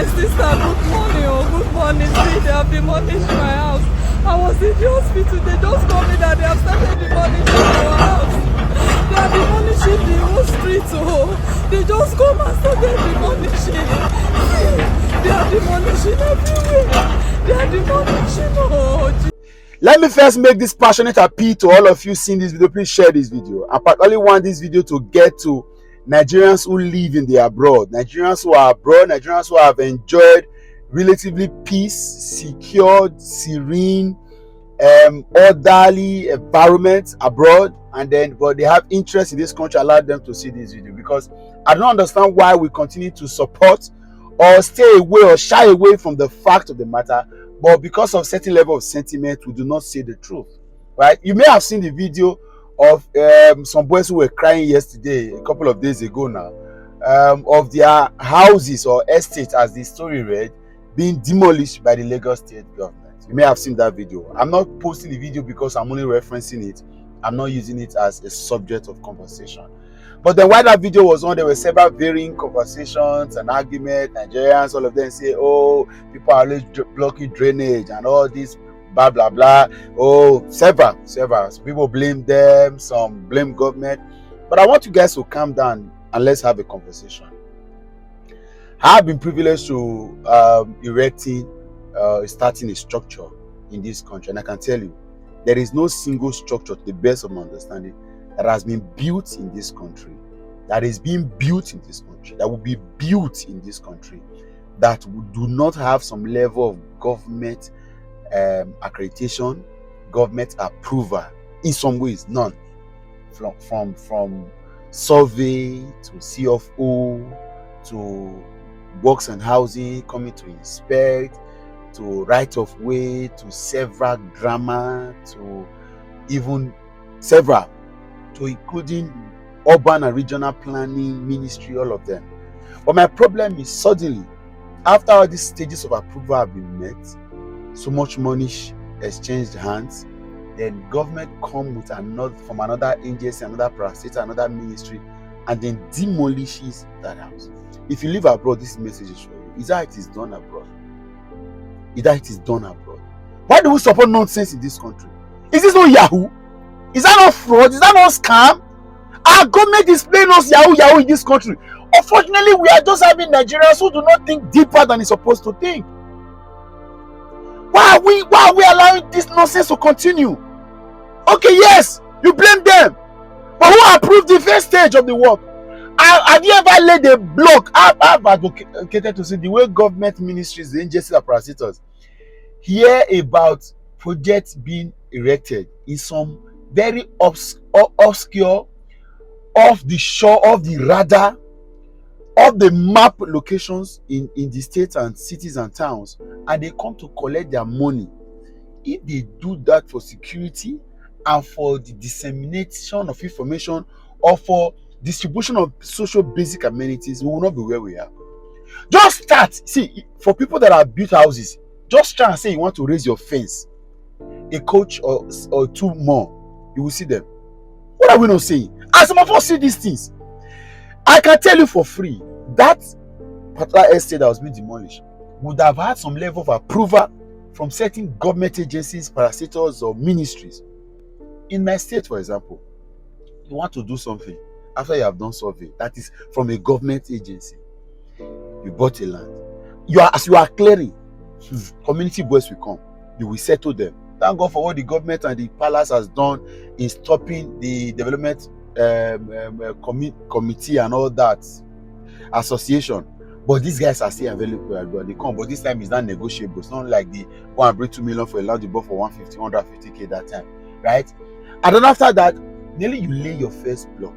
My sister, good morning. Oh, good morning. See, they have demolished my house. I was in the hospital. They just told me that they have started demolishing our house. They are demolishing the whole street. Oh, they just come and started demolishing. See, they are demolishing everywhere. They are demolishing. Oh, let me first make this passionate appeal to all of you seeing this video. Please share this video. I particularly want this video to get to Nigerians who live in the abroad, Nigerians who are abroad, Nigerians who have enjoyed relatively peace, secured, serene, orderly environment abroad, but they have interest in this country. Allow them to see this video, because I don't understand why we continue to support or stay away or shy away from the fact of the matter. But because of certain level of sentiment, we do not say the truth, right? You may have seen the video of some boys who were crying yesterday, a couple of days ago now, of their houses or estates, as the story read, being demolished by the Lagos state government. You may have seen that video. I'm not posting the video because I'm only referencing it. I'm not using it as a subject of conversation. But then while that video was on, there were several varying conversations and arguments. Nigerians, all of them say, oh, people are always blocking drainage and all this, blah, blah, blah. Oh, several. Some people blame them, some blame government. But I want you guys to calm down and let's have a conversation. I have been privileged to starting a structure in this country. And I can tell you, there is no single structure, to the best of my understanding, that has been built in this country, that is being built in this country, that will be built in this country, that do not have some level of government accreditation, government approval. In some ways, none. From survey to CFO to works and housing coming to inspect, to right of way, to several grammar, to even several, to including urban and regional planning ministry, all of them. But my problem is, suddenly, after all these stages of approval have been met, so much money exchanged hands, then government come with from another agency, another parastatal, another ministry, and then demolishes that house. If you live abroad, this message is for you. Is that it is done abroad? Is that it is done abroad? Why do we support nonsense in this country? Is this not Yahoo? Is that not fraud? Is that not scam? Our government is playing us Yahoo in this country. Unfortunately, we are just having Nigerians who do not think deeper than it's supposed to think. Why are we allowing this nonsense to continue? Okay, yes, you blame them. But who approved the first stage of the work? Have you ever laid a block? I've advocated to see the way government ministries, the agencies and parastatals, hear about projects being erected in some very obscure, off the shore, off the radar, off the map locations in the states and cities and towns, and they come to collect their money. If they do that for security and for the dissemination of information or for distribution of social basic amenities, we will not be where we are. Just start. See, for people that have built houses, just try and say you want to raise your fence a coach or two more, you will see them. What are we not saying? As some of us see these things, I can tell you for free, that particular estate that was being demolished would have had some level of approval from certain government agencies, parastatals, or ministries. In my state, for example, you want to do something after you have done survey, that is from a government agency. You bought a land. As you are clearing, community boys will come. You will settle them. Thank God for what the government and the palace has done in stopping the development committee and all that association. But these guys are still available. They come, but this time it's not negotiable. It's not like the go and bring 2 million for a land you bought for 150K that time, right? And then after that, nearly you lay your first block.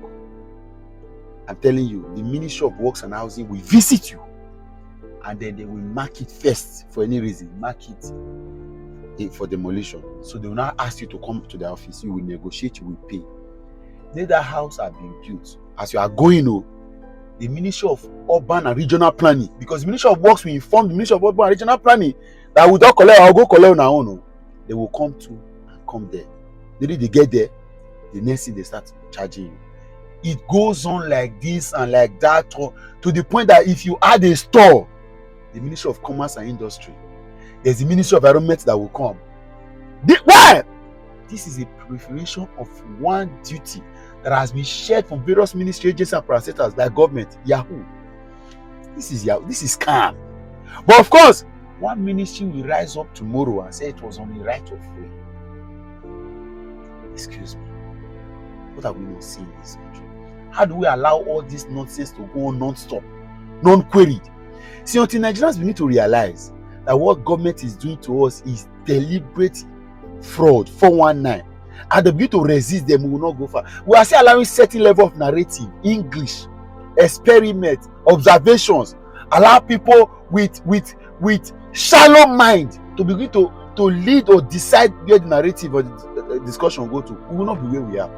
I'm telling you, the Ministry of Works and Housing will visit you, and then they will mark it first for any reason. Mark it for demolition. So they will not ask you to come to the office. You will negotiate, you will pay. Then that house has been built. As you are going, the Ministry of Urban and Regional Planning, because the Ministry of Works will inform the Ministry of Urban and Regional Planning that we don't collect, I'll go collect on our own. They will come there. Then they get there, the next thing they start charging you. It goes on like this and like that to the point that if you add a store, the Ministry of Commerce and Industry. There's the Ministry of Environment that will come. Why? This is a proliferation of one duty that has been shared from various ministry agencies and parastatals like government. Yahoo. This is scam. But of course, one ministry will rise up tomorrow and say it was on the right of way. Excuse me. What are we not seeing in this country? How do we allow all this nonsense to go on non-stop, non-queried? See, until Nigerians, we need to realize that what government is doing to us is deliberate fraud, 419. And they begin to resist them, we will not go far. We are still allowing certain level of narrative, English, experiment, observations, allow people with shallow mind to begin to lead or decide where the narrative or the discussion go to. We will not be where we are.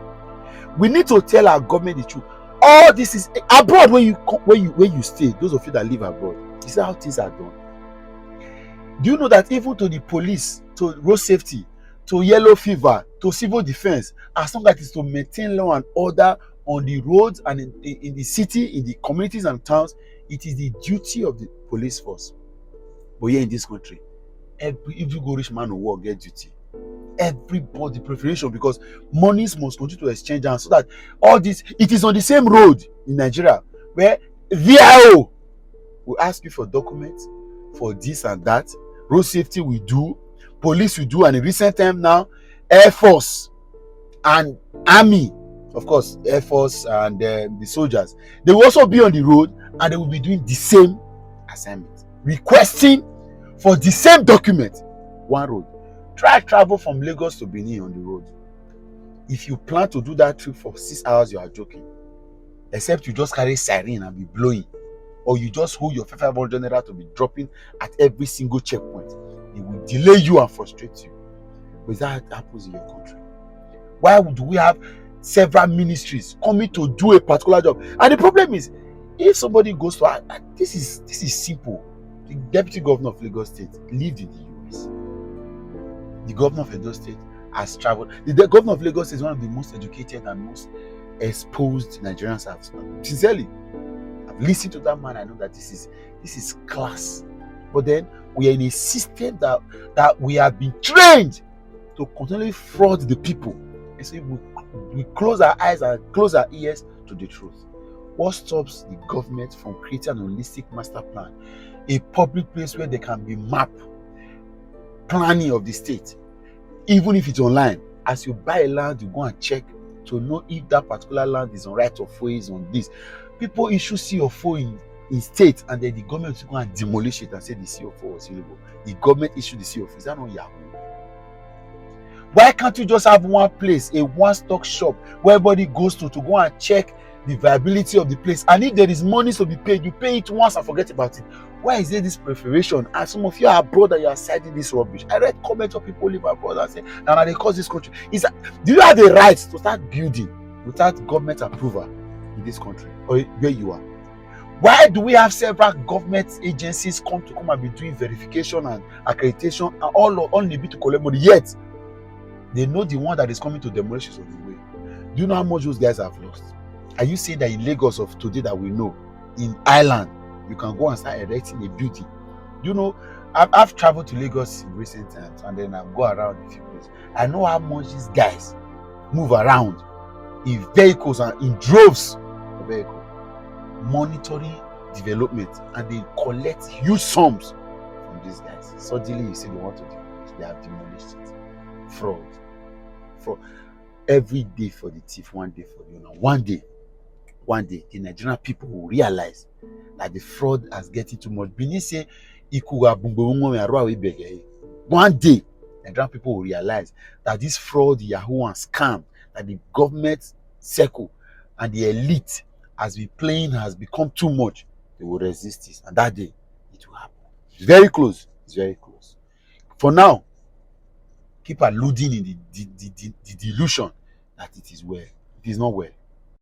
We need to tell our government the truth. All this is abroad. When you stay, those of you that live abroad, this is how things are done. Do you know that even to the police, to road safety, to yellow fever, to civil defense, as long as it is to maintain law and order on the roads and in the city, in the communities and towns, it is the duty of the police force. But here in this country, if you go rich man who work, get duty. Everybody preparation, because monies must continue to exchange, and so that all this, it is on the same road in Nigeria where VIO will ask you for documents for this and that. Road safety will do, police will do, and in recent time now, Air Force and Army, of course, Air Force and the soldiers, they will also be on the road and they will be doing the same assignment, requesting for the same document, one road. Try travel from Lagos to Benin on the road. If you plan to do that trip for 6 hours, you are joking. Except you just carry siren and be blowing, or you just hold your 500 naira to be dropping at every single checkpoint. It will delay you and frustrate you. But that happens in your country. Why do we have several ministries coming to do a particular job? And the problem is, if somebody goes to this is simple. The deputy governor of Lagos State lived in the US. The governor of Edo State has traveled. The governor of Lagos is one of the most educated and most exposed Nigerians have. Sincerely, I've listened to that man. I know that this is class. But then we are in a system that we have been trained to continually fraud the people. And so we close our eyes and close our ears to the truth. What stops the government from creating an holistic master plan, a public place where there can be map planning of the state, even if it's online? As you buy a land, you go and check to know if that particular land is on right of way, is on this. People issue CFO in state, and then the government will go and demolish it and say the CFO was illegal. The government issued the CFO. Is that not Yahoo? Why can't you just have one place, a one-stop shop, where everybody goes to go and check the viability of the place? And if there is money to be paid, you pay it once and forget about it. Why is there this preparation? And some of you are abroad and you are citing this rubbish. I read comments of people live abroad and say, now they cause this country. Do you have the right to start building without government approval in this country or where you are? Why do we have several government agencies come and be doing verification and accreditation and all need to collect money? Yet they know the one that is coming to demolition is on the way. Do you know how much those guys have lost? Are you saying that in Lagos of today that we know, in Ireland, you can go and start erecting a building? You know, I've traveled to Lagos in recent times, and then I'll go around a few places. I know how much these guys move around in vehicles and in droves of vehicles, monitoring development, and they collect huge sums from these guys. Suddenly you say they want to demolish, they have demolished it. Fraud. Every day for the thief, one day for the owner. One day, the Nigerian people will realize that the fraud has getting too much. Benin say, one day, Nigerian people will realize that this fraud, Yahoo and scam, that the government circle and the elite has become too much. They will resist this, and that day, it will happen. It's very close. It's very close. For now, keep alluding in the delusion that it is well. It is not well.